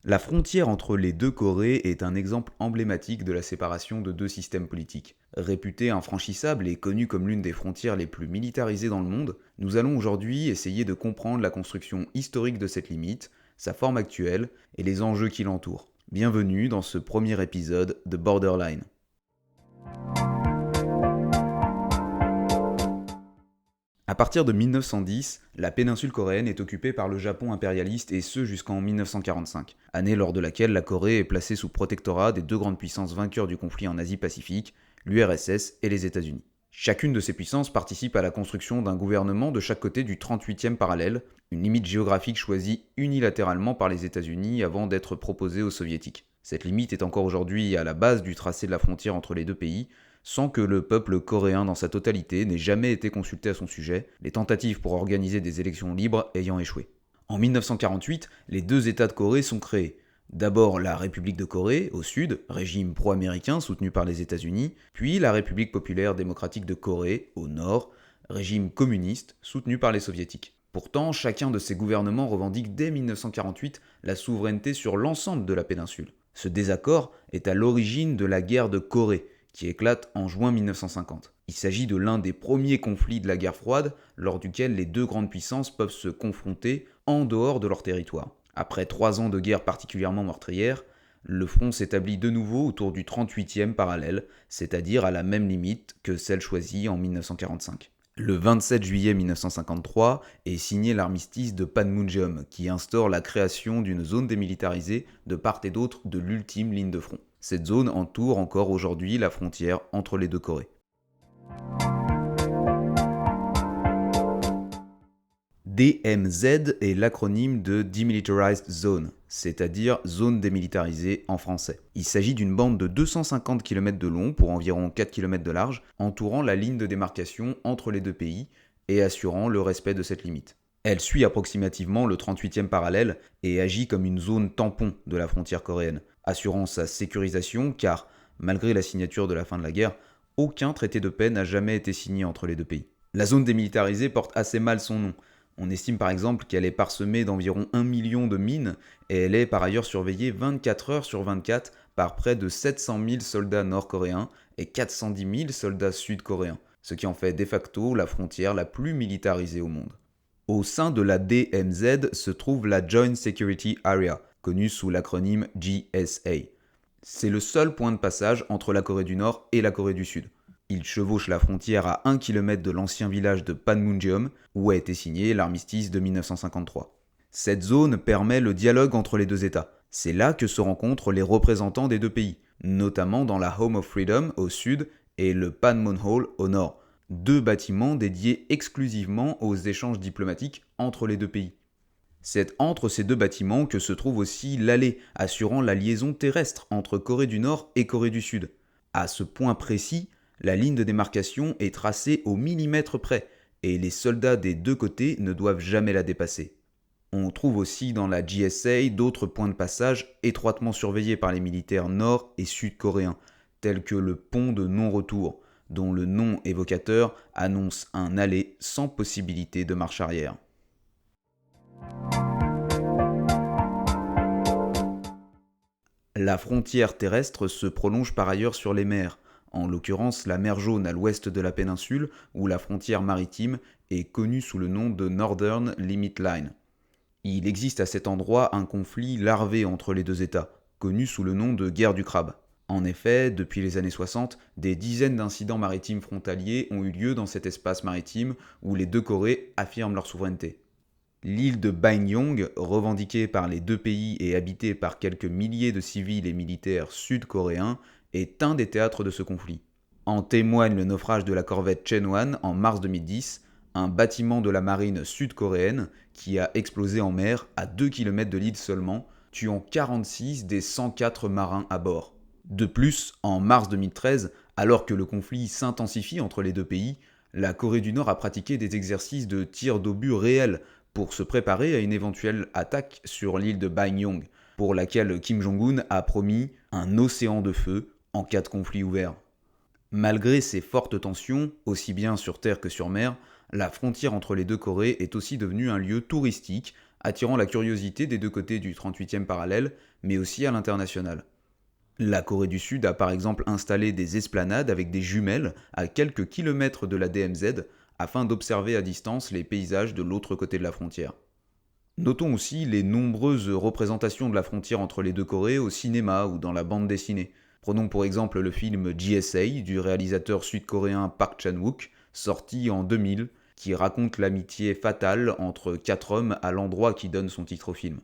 La frontière entre les deux Corées est un exemple emblématique de la séparation de deux systèmes politiques. Réputée infranchissable et connue comme l'une des frontières les plus militarisées dans le monde, nous allons aujourd'hui essayer de comprendre la construction historique de cette limite, sa forme actuelle et les enjeux qui l'entourent. Bienvenue dans ce premier épisode de Borderline. À partir de 1910, la péninsule coréenne est occupée par le Japon impérialiste et ce jusqu'en 1945, année lors de laquelle la Corée est placée sous protectorat des deux grandes puissances vainqueurs du conflit en Asie-Pacifique, l'URSS et les États-Unis. Chacune de ces puissances participe à la construction d'un gouvernement de chaque côté du 38e parallèle, une limite géographique choisie unilatéralement par les États-Unis avant d'être proposée aux Soviétiques. Cette limite est encore aujourd'hui à la base du tracé de la frontière entre les deux pays, sans que le peuple coréen dans sa totalité n'ait jamais été consulté à son sujet, les tentatives pour organiser des élections libres ayant échoué. En 1948, les deux États de Corée sont créés. D'abord la République de Corée, au sud, régime pro-américain soutenu par les États-Unis, puis la République populaire démocratique de Corée, au nord, régime communiste soutenu par les Soviétiques. Pourtant, chacun de ces gouvernements revendique dès 1948 la souveraineté sur l'ensemble de la péninsule. Ce désaccord est à l'origine de la guerre de Corée, qui éclate en juin 1950. Il s'agit de l'un des premiers conflits de la guerre froide, lors duquel les deux grandes puissances peuvent se confronter en dehors de leur territoire. Après 3 ans de guerre particulièrement meurtrière, le front s'établit de nouveau autour du 38e parallèle, c'est-à-dire à la même limite que celle choisie en 1945. Le 27 juillet 1953 est signé l'armistice de Panmunjom, qui instaure la création d'une zone démilitarisée de part et d'autre de l'ultime ligne de front. Cette zone entoure encore aujourd'hui la frontière entre les deux Corées. DMZ est l'acronyme de Demilitarized Zone, c'est-à-dire zone démilitarisée en français. Il s'agit d'une bande de 250 km de long pour environ 4 km de large, entourant la ligne de démarcation entre les deux pays et assurant le respect de cette limite. Elle suit approximativement le 38e parallèle et agit comme une zone tampon de la frontière coréenne, assurant sa sécurisation car, malgré la signature de la fin de la guerre, aucun traité de paix n'a jamais été signé entre les deux pays. La zone démilitarisée porte assez mal son nom. On estime par exemple qu'elle est parsemée d'environ 1 million de mines et elle est par ailleurs surveillée 24 heures sur 24 par près de 700 000 soldats nord-coréens et 410 000 soldats sud-coréens, ce qui en fait de facto la frontière la plus militarisée au monde. Au sein de la DMZ se trouve la Joint Security Area, connue sous l'acronyme GSA. C'est le seul point de passage entre la Corée du Nord et la Corée du Sud. Il chevauche la frontière à 1 km de l'ancien village de Panmunjom, où a été signé l'armistice de 1953. Cette zone permet le dialogue entre les deux États. C'est là que se rencontrent les représentants des deux pays, notamment dans la Home of Freedom au sud et le Panmun Hall au nord, deux bâtiments dédiés exclusivement aux échanges diplomatiques entre les deux pays. C'est entre ces deux bâtiments que se trouve aussi l'allée assurant la liaison terrestre entre Corée du Nord et Corée du Sud. À ce point précis, la ligne de démarcation est tracée au millimètre près et les soldats des deux côtés ne doivent jamais la dépasser. On trouve aussi dans la GSA d'autres points de passage étroitement surveillés par les militaires nord- et sud-coréens, tels que le pont de non-retour, dont le nom évocateur annonce un aller sans possibilité de marche arrière. La frontière terrestre se prolonge par ailleurs sur les mers, en l'occurrence la mer Jaune à l'ouest de la péninsule où la frontière maritime est connue sous le nom de Northern Limit Line. Il existe à cet endroit un conflit larvé entre les deux États, connu sous le nom de guerre du crabe. En effet, depuis les années 60, des dizaines d'incidents maritimes frontaliers ont eu lieu dans cet espace maritime où les deux Corées affirment leur souveraineté. L'île de Baekhyong, revendiquée par les deux pays et habitée par quelques milliers de civils et militaires sud-coréens, est un des théâtres de ce conflit. En témoigne le naufrage de la corvette Cheonwan en mars 2010, un bâtiment de la marine sud-coréenne qui a explosé en mer à 2 km de l'île seulement, tuant 46 des 104 marins à bord. De plus, en mars 2013, alors que le conflit s'intensifie entre les deux pays, la Corée du Nord a pratiqué des exercices de tir d'obus réels pour se préparer à une éventuelle attaque sur l'île de Baekhyong, pour laquelle Kim Jong-un a promis un océan de feu en cas de conflit ouvert. Malgré ces fortes tensions, aussi bien sur terre que sur mer, la frontière entre les deux Corées est aussi devenue un lieu touristique, attirant la curiosité des deux côtés du 38e parallèle, mais aussi à l'international. La Corée du Sud a par exemple installé des esplanades avec des jumelles à quelques kilomètres de la DMZ afin d'observer à distance les paysages de l'autre côté de la frontière. Notons aussi les nombreuses représentations de la frontière entre les deux Corées au cinéma ou dans la bande dessinée. Prenons pour exemple le film GSA du réalisateur sud-coréen Park Chan-wook, sorti en 2000, qui raconte l'amitié fatale entre 4 hommes à l'endroit qui donne son titre au film.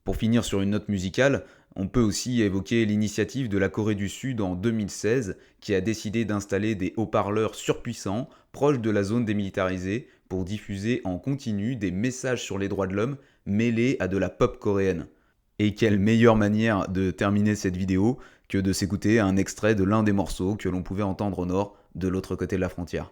Pour finir sur une note musicale, on peut aussi évoquer l'initiative de la Corée du Sud en 2016 qui a décidé d'installer des haut-parleurs surpuissants proches de la zone démilitarisée pour diffuser en continu des messages sur les droits de l'homme mêlés à de la pop coréenne. Et quelle meilleure manière de terminer cette vidéo que de s'écouter un extrait de l'un des morceaux que l'on pouvait entendre au nord de l'autre côté de la frontière.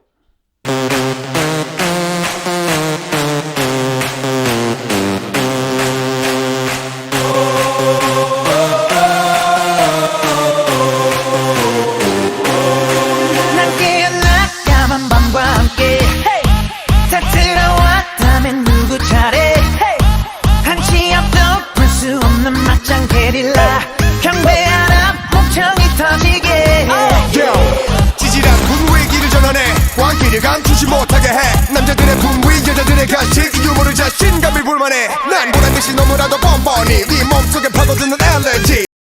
광기를 감추지 못하게 해 남자들의 분위 여자들의 가식 유머를 자신감을 불만해 난 보란듯이 너무나도 뻔뻔히 네 몸속에 파고드는 알레르기